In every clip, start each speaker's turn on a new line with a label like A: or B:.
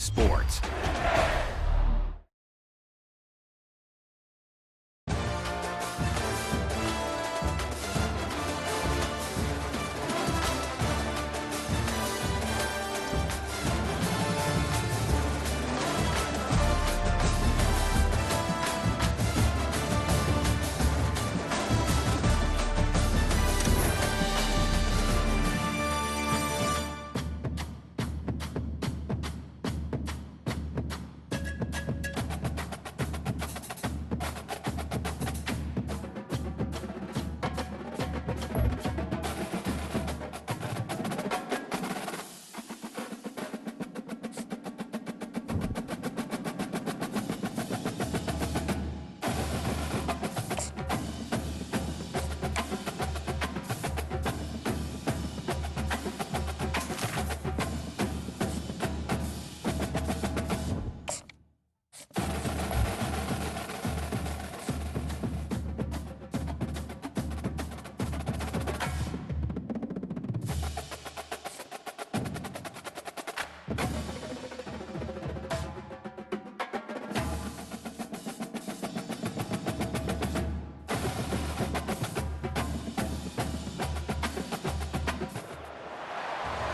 A: Sports.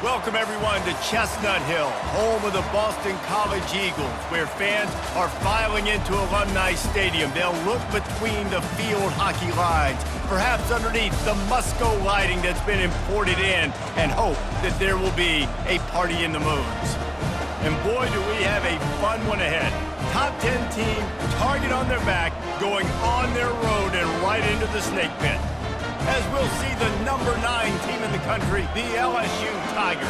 A: Welcome, everyone, to Chestnut Hill, home of the Boston College Eagles, where fans are filing into Alumni Stadium. They'll look between the field hockey lines, perhaps underneath the Musco lighting that's been imported in, and hope that there will be a party in the moons. And boy, do we have a fun one ahead. Top 10 team, target on their back, going on their road and right into the snake pit. As we'll see the number 9 team in the country, the LSU Tigers,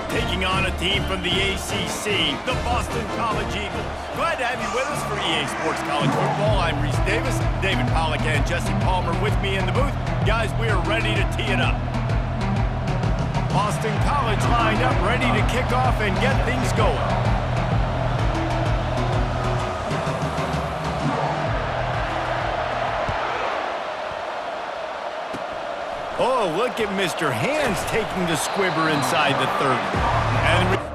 A: taking on a team from the ACC, the Boston College Eagles. Glad to have you with us for EA Sports College Football. I'm Reese Davis, David Pollack and Jesse Palmer with me in the booth. Guys, we are ready to tee it up. Boston College lined up, ready to kick off and get things going. Oh, look at Mr. Hands taking the squibber inside the 30. And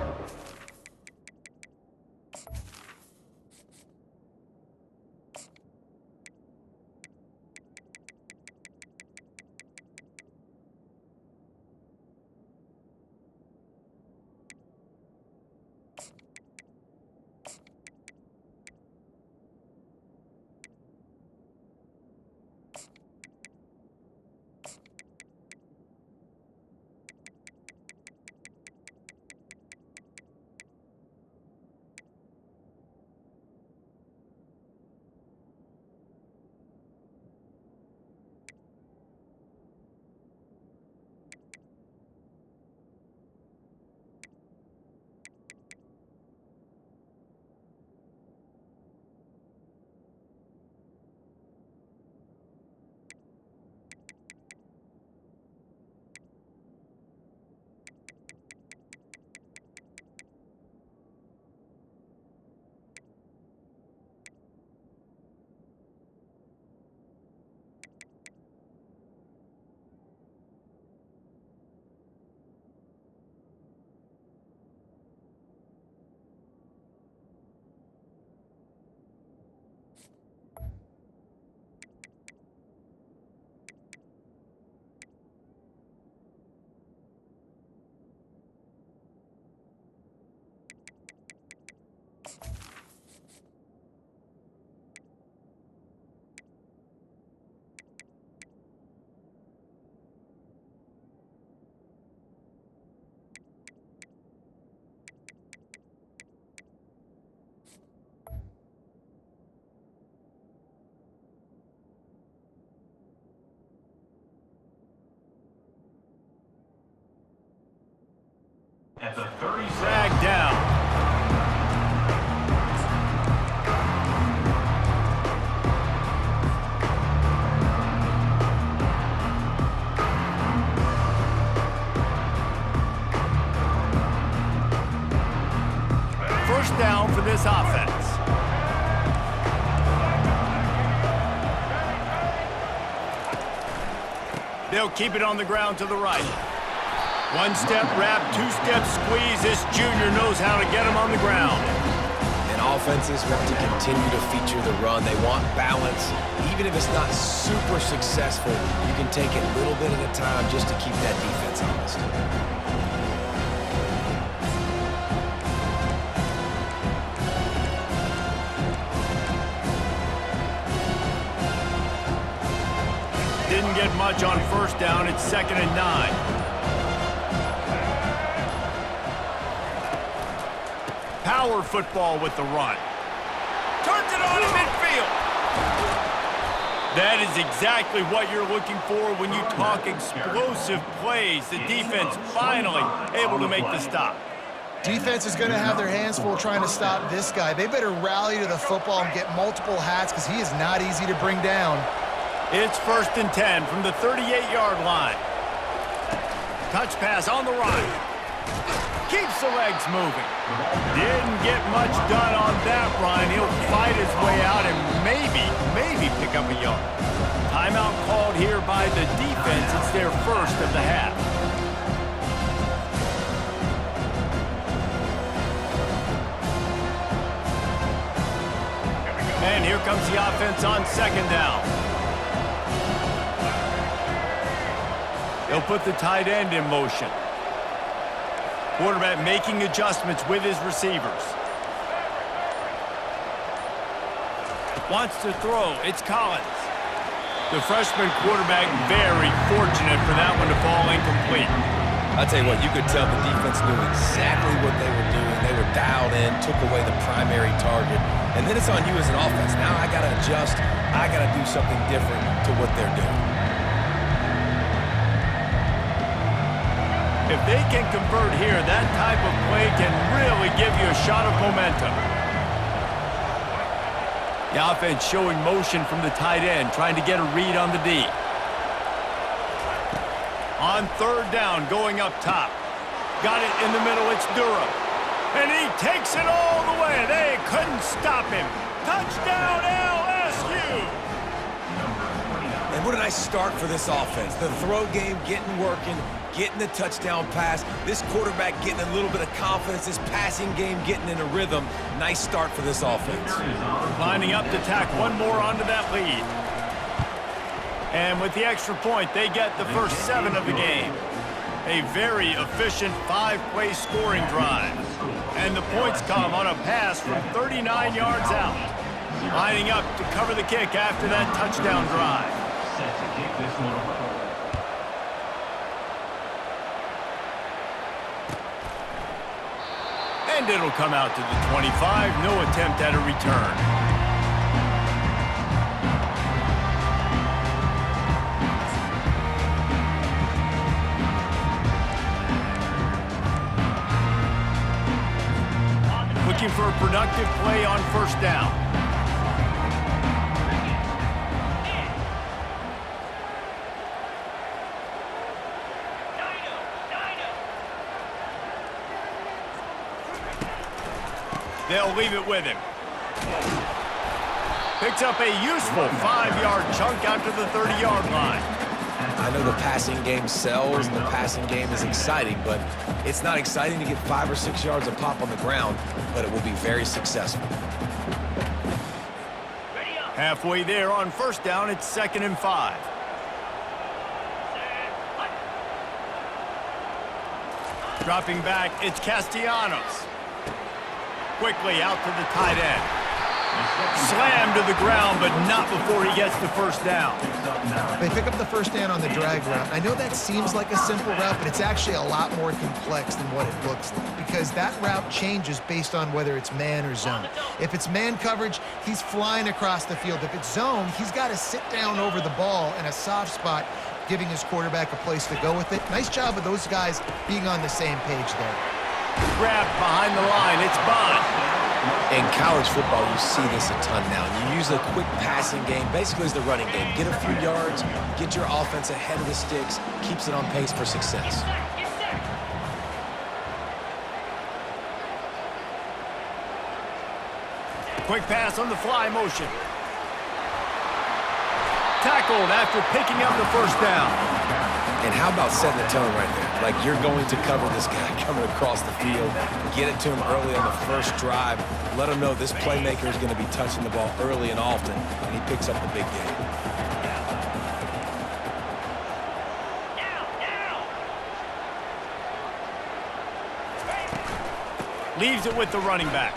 A: at the 30, sagged down. First down for this offense. They'll keep it on the ground to the right. One-step wrap, two-step squeeze. This junior knows how to get him on the ground.
B: And offenses want to continue to feature the run. They want balance. Even if it's not super successful, you can take it a little bit at a time just to keep that defense honest.
A: Didn't get much on first down. It's 2nd and 9. Power football with the run. Turns it on in midfield. That is exactly what you're looking for when you talk explosive plays. The defense finally able to make the stop.
C: Defense is going to have their hands full trying to stop this guy. They better rally to the football and get multiple hats because he is not easy to bring down.
A: It's 1st and 10 from the 38-yard line. Touch pass on the run. Keeps the legs moving. Didn't get much done on that run. He'll fight his way out and maybe pick up a yard. Timeout called here by the defense. It's their first of the half. And here comes the offense on 2nd down. They'll put the tight end in motion. Quarterback making adjustments with his receivers. Wants to throw. It's Collins. The freshman quarterback very fortunate for that one to fall incomplete.
B: I'll tell you what, you could tell the defense knew exactly what they were doing. They were dialed in, took away the primary target, and then it's on you as an offense. Now I got to adjust. I got to do something different to what they're doing.
A: If they can convert here, that type of play can really give you a shot of momentum. The offense showing motion from the tight end, trying to get a read on the D. On 3rd down, going up top. Got it in the middle, it's Durham. And he takes it all the way. They couldn't stop him. Touchdown, LSU!
B: And what a nice start for this offense. The throw game getting working, getting the touchdown pass. This quarterback getting a little bit of confidence. This passing game getting in a rhythm. Nice start for this offense.
A: Lining up to tack one more onto that lead. And with the extra point, they get the first 7 of the game. A very efficient 5-play scoring drive. And the points come on a pass from 39 yards out. Lining up to cover the kick after that touchdown drive.
D: Set to kick this one away.
A: And it'll come out to the 25. No attempt at a return. Looking for a productive play on 1st down. They'll leave it with him. Picks up a useful 5-yard chunk out to the 30-yard line.
B: I know the passing game sells and the passing game is exciting, but it's not exciting to get 5 or 6 yards of pop on the ground, but it will be very successful.
A: Halfway there on 1st down, it's 2nd and 5. Dropping back, it's Castellanos. Quickly out to the tight end. Slammed to the ground, but not before he gets the 1st down.
C: They pick up the 1st down on the drag route. I know that seems like a simple route, but it's actually a lot more complex than what it looks like because that route changes based on whether it's man or zone. If it's man coverage, he's flying across the field. If it's zone, he's got to sit down over the ball in a soft spot, giving his quarterback a place to go with it. Nice job of those guys being on the same page there.
A: Grabbed behind the line, it's Bond.
B: In college football, you see this a ton now. You use a quick passing game, basically as the running game. Get a few yards, get your offense ahead of the sticks, keeps it on pace for success.
A: Quick pass on the fly motion. Tackled after picking up the 1st down.
B: And how about setting the tone right there? Like, you're going to cover this guy coming across the field, get it to him early on the first drive, let him know this playmaker is going to be touching the ball early and often, and he picks up the big game.
A: Leaves it with the running back.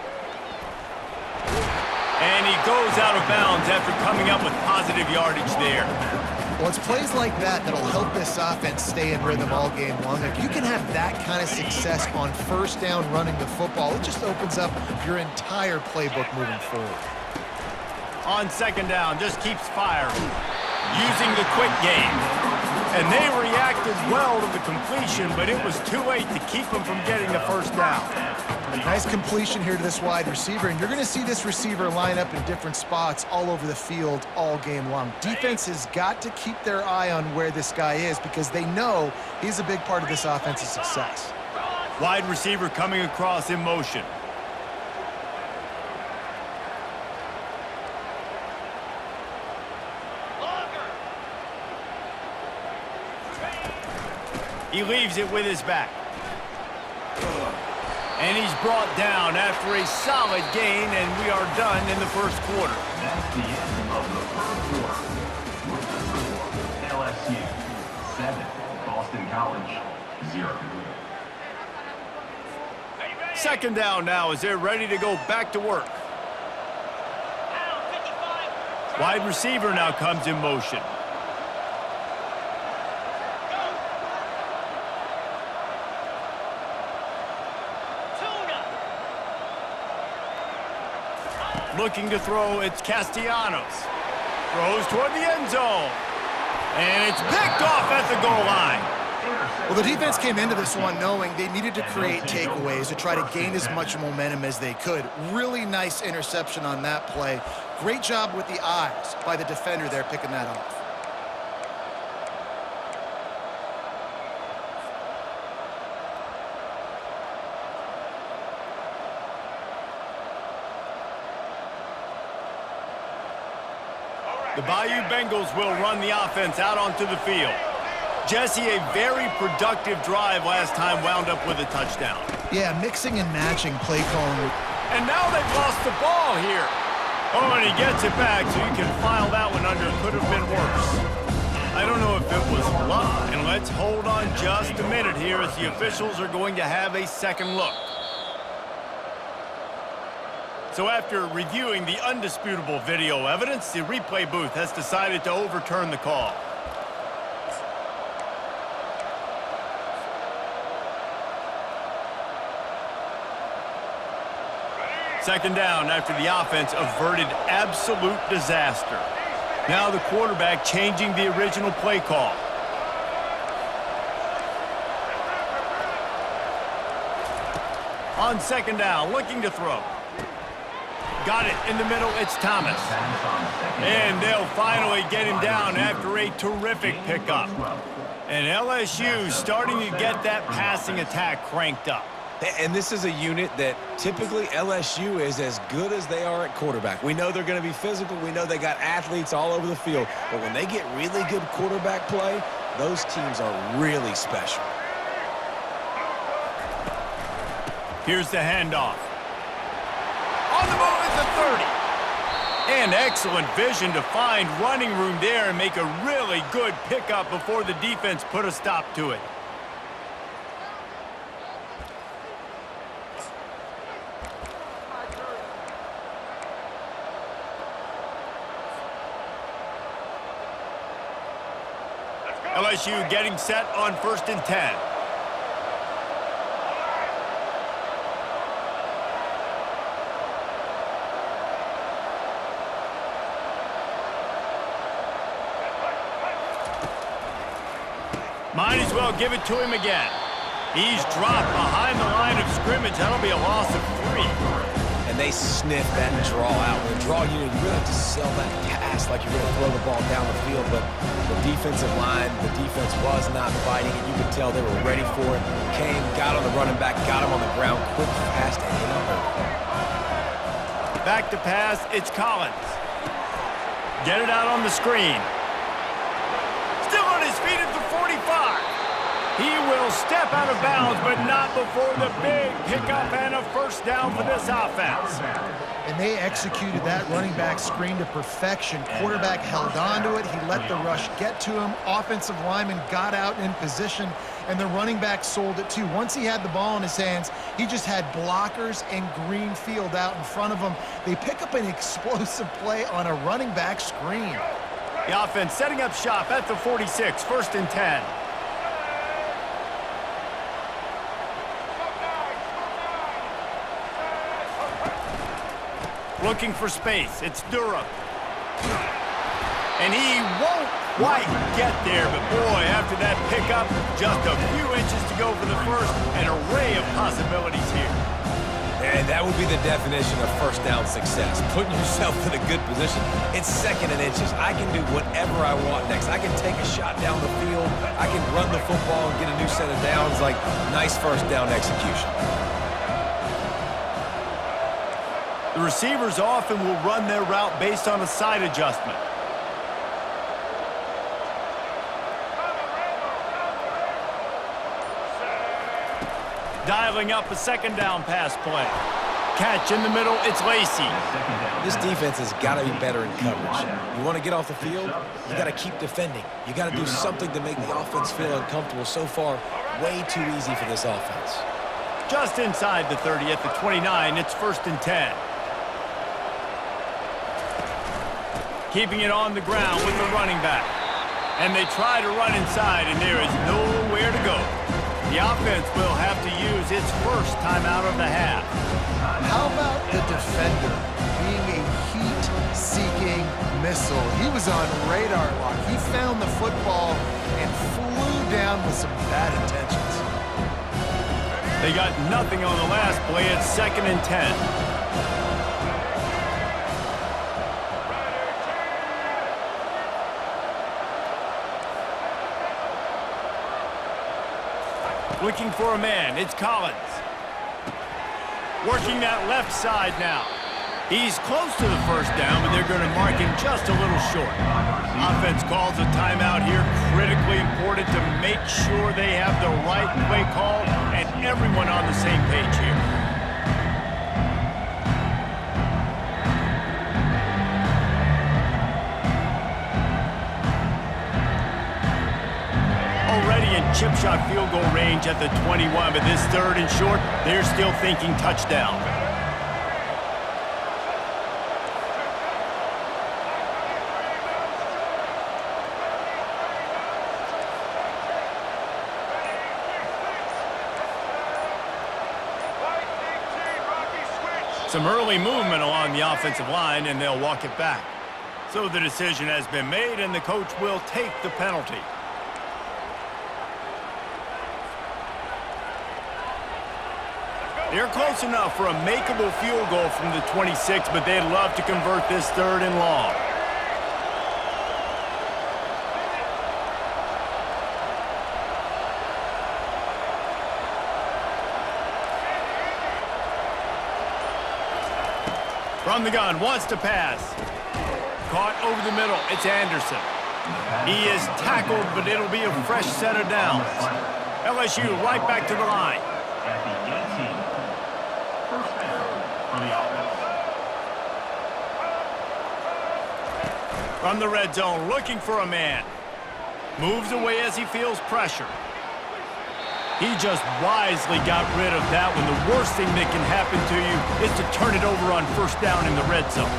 A: And he goes out of bounds after coming up with positive yardage there.
C: Well, it's plays like that that'll help this offense stay in rhythm all game long. If you can have that kind of success on first down running the football, it just opens up your entire playbook moving forward.
A: On second down, just keeps firing, using the quick game. And they reacted well to the completion, but it was too late to keep them from getting the first down.
C: Nice completion here to this wide receiver, and you're going to see this receiver line up in different spots all over the field all game long. Defense has got to keep their eye on where this guy is because they know he's a big part of this offense's success.
A: Wide receiver coming across in motion. He leaves it with his back. And he's brought down after a solid gain, and we are done in the first quarter.
D: That's the end of the first quarter. With the score, LSU 7, Boston College 0.
A: Second down now as they're ready to go back to work. Wide receiver now comes in motion. Looking to throw, it's Castellanos. Throws toward the end zone. And it's picked off at the goal line.
C: Well, the defense came into this one knowing they needed to create takeaways to try to gain as much momentum as they could. Really nice interception on that play. Great job with the eyes by the defender there picking that off.
A: The Bayou Bengals will run the offense out onto the field. Jesse, a very productive drive last time wound up with a touchdown.
C: Yeah, mixing and matching play calling.
A: And now they've lost the ball here. Oh, and he gets it back, so you can file that one under. Could have been worse. I don't know if it was luck. And let's hold on just a minute here as the officials are going to have a second look. So after reviewing the undisputable video evidence, the replay booth has decided to overturn the call. Second down after the offense averted absolute disaster. Now the quarterback changing the original play call. On second down, looking to throw. Got it in the middle, it's Thomas. And they'll finally get him down after a terrific pickup. And LSU starting to get that passing attack cranked up.
B: And this is a unit that typically LSU is as good as they are at quarterback. We know they're going to be physical. We know they got athletes all over the field. But when they get really good quarterback play, those teams are really special.
A: Here's the handoff. On the move is the 30. And excellent vision to find running room there and make a really good pickup before the defense put a stop to it. LSU getting set on 1st and 10. Might as well give it to him again. He's dropped behind the line of scrimmage. That'll be a loss of 3.
B: And they sniff that draw out. With a draw unit, you really have to sell that pass like you're going to throw the ball down the field. But the defensive line, the defense was not fighting it. You could tell they were ready for it. Came, got on the running back, got him on the ground, quick, fast, and hit him.
A: Back to pass, it's Collins. Get it out on the screen. Still on his feet at the 40. 25. He will step out of bounds, but not before the big pickup and a first down for this offense.
C: And they executed that running back screen to perfection. Quarterback held on to it. He let the rush get to him. Offensive lineman got out in position, and the running back sold it too. Once he had the ball in his hands, he just had blockers and green field out in front of him. They pick up an explosive play on a running back screen.
A: The offense setting up shop at the 46, 1st and 10. Looking for space. It's Durham. And he won't quite get there, but boy, after that pickup, just a few inches to go for the first. An array of possibilities here.
B: And that would be the definition of first down success. Putting yourself in a good position. It's 2nd and inches. I can do whatever I want next. I can take a shot down the field. I can run the football and get a new set of downs. Like, nice first down execution.
A: The receivers often will run their route based on a side adjustment. Dialing up a 2nd down pass play. Catch in the middle, it's Lacey.
B: This defense has got to be better in coverage. You want to get off the field, you got to keep defending. You got to do something to make the offense feel uncomfortable. So far, way too easy for this offense.
A: Just inside the 30 at the 29, it's 1st and 10. Keeping it on the ground with the running back. And they try to run inside, and there is nowhere to go. The offense will have to use its first timeout of the half.
C: How about the defender being a heat-seeking missile? He was on radar lock. He found the football and flew down with some bad intentions.
A: They got nothing on the last play. It's 2nd and 10. Looking for a man, it's Collins. Working that left side now. He's close to the first down, but they're going to mark him just a little short. Offense calls a timeout here. Critically important to make sure they have the right play call and everyone on the same page here. Already in chip shot field goal range at the 21, but this 3rd and short, they're still thinking touchdown. Some early movement along the offensive line, and they'll walk it back. So the decision has been made, and the coach will take the penalty. They're close enough for a makeable field goal from the 26, but they'd love to convert this 3rd and long. From the gun, wants to pass. Caught over the middle, it's Anderson. He is tackled, but it'll be a fresh set of downs. LSU right back to the line.
D: At the 18. First down for the offense.
A: From the red zone, looking for a man. Moves away as he feels pressure. He just wisely got rid of that when the worst thing that can happen to you is to turn it over on first down in the red zone.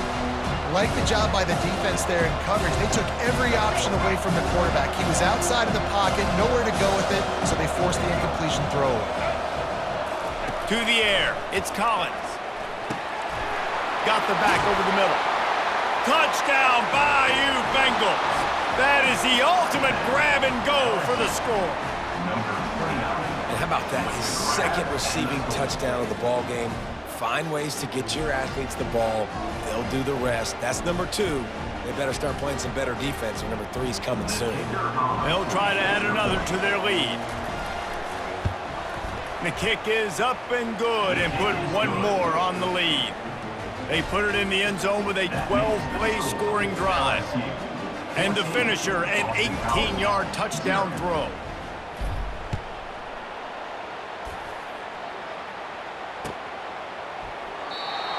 C: Like the job by the defense there in coverage. They took every option away from the quarterback. He was outside of the pocket, nowhere to go with it, so they forced the incompletion throw.
A: To the air, it's Collins. Got the back over the middle. Touchdown, Bayou Bengals. That is the ultimate grab and go for the score.
B: And how about that? His 2nd receiving touchdown of the ball game. Find ways to get your athletes the ball. They'll do the rest. That's number 2. They better start playing some better defense, or number 3 is coming soon.
A: They'll try to add another to their lead. The kick is up and good and put one more on the lead. They put it in the end zone with a 12-play scoring drive. And the finisher, an 18-yard touchdown throw.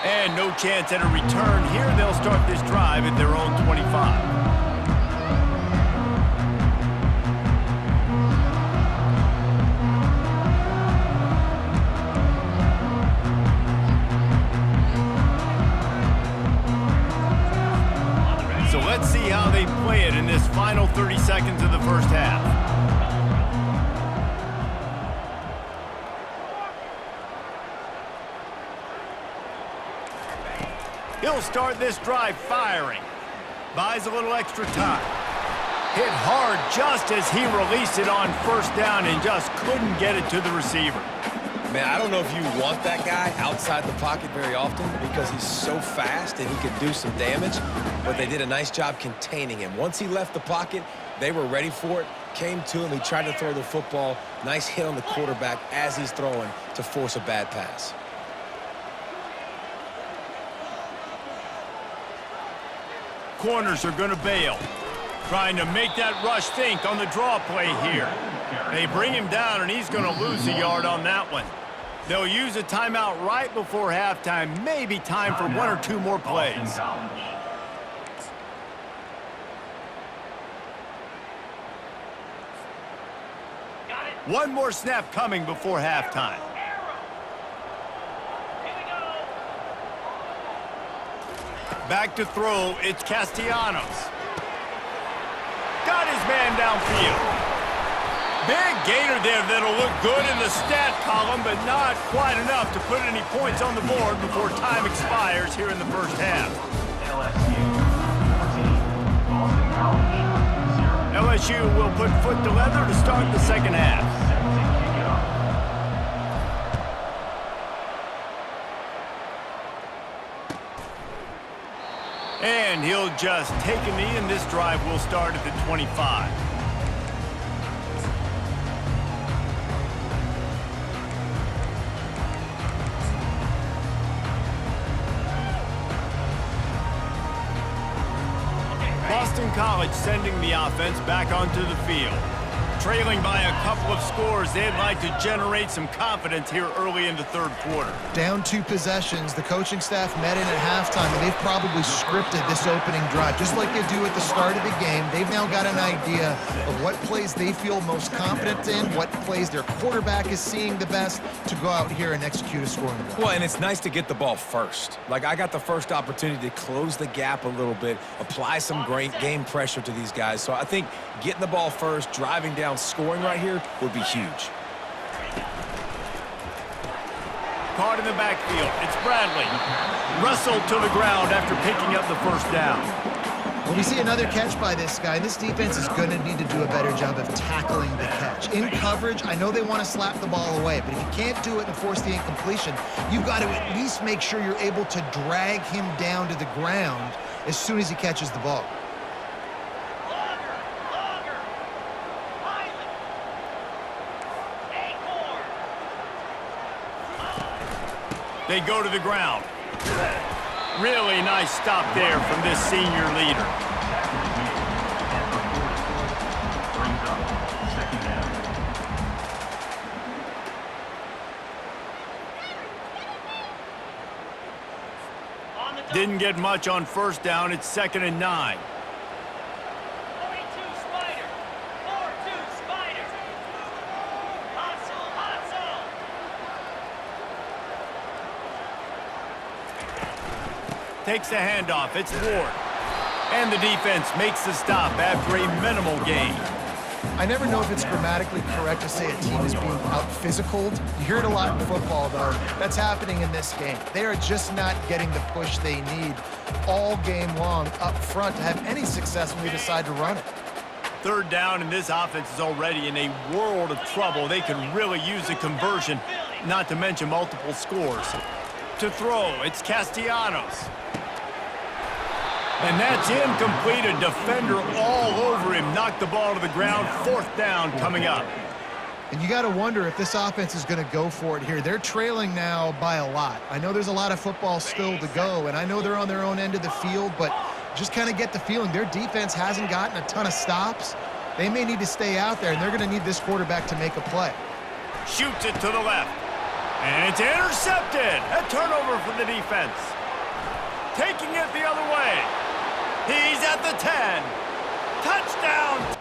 A: And no chance at a return here. They'll start this drive at their own 25. So let's see how they play it in this final 30 seconds of the first half. He'll start this drive firing. Buys a little extra time. Hit hard just as he released it on first down and just couldn't get it to the receiver.
B: Man, I don't know if you want that guy outside the pocket very often because he's so fast and he could do some damage, but they did a nice job containing him. Once he left the pocket, they were ready for it, came to him, he tried to throw the football. Nice hit on the quarterback as he's throwing to force a bad pass.
A: Corners are going to bail. Trying to make that rush think on the draw play here. They bring him down, and he's going to lose a yard on that one. They'll use a timeout right before halftime. Maybe time for one or two more plays. One more snap coming before halftime. Back to throw, it's Castellanos. Got his man downfield. Big gainer there that'll look good in the stat column, but not quite enough to put any points on the board before time expires here in the first half.
D: LSU 14, Boston College 0.
A: LSU will put foot to leather to start the second half.
D: Set to kick it off.
A: And he'll just take a knee, and this drive will start at the 25. Boston College sending the offense back onto the field. Trailing by a couple of scores, they'd like to generate some confidence here early in the third quarter.
C: Down 2 possessions, the coaching staff met in at halftime, and they've probably scripted this opening drive. Just like they do at the start of the game, they've now got an idea of what plays they feel most confident in, what plays their quarterback is seeing the best to go out here and execute a scoring drive.
B: Well, and it's nice to get the ball first. Like, I got the first opportunity to close the gap a little bit, apply some great game pressure to these guys. So I think getting the ball first, driving down, scoring right here would be huge.
A: Caught in the backfield. It's Bradley. Wrestled to the ground after picking up the first down.
C: When we see another catch by this guy, this defense is going to need to do a better job of tackling the catch. In coverage, I know they want to slap the ball away, but if you can't do it and force the incompletion, you've got to at least make sure you're able to drag him down to the ground as soon as he catches the ball.
A: They go to the ground. Really nice stop there from this senior leader.
D: Brings up second down.
A: Didn't get much on first down. It's 2nd and 9. Takes the handoff. It's Ward. And the defense makes the stop after a minimal gain.
C: I never know if it's grammatically correct to say a team is being out-physicaled. You hear it a lot in football, though. That's happening in this game. They are just not getting the push they need all game long up front to have any success when they decide to run it.
A: Third down, and this offense is already in a world of trouble. They can really use a conversion, not to mention multiple scores. To throw, it's Castellanos. And that's incomplete. A defender all over him. Knocked the ball to the ground. 4th down coming up.
C: And you got to wonder if this offense is going to go for it here. They're trailing now by a lot. I know there's a lot of football still to go, and I know they're on their own end of the field, but just kind of get the feeling their defense hasn't gotten a ton of stops. They may need to stay out there, and they're going to need this quarterback to make a play.
A: Shoots it to the left. And it's intercepted. A turnover for the defense. taking it the other way. He's at the 10. Touchdown,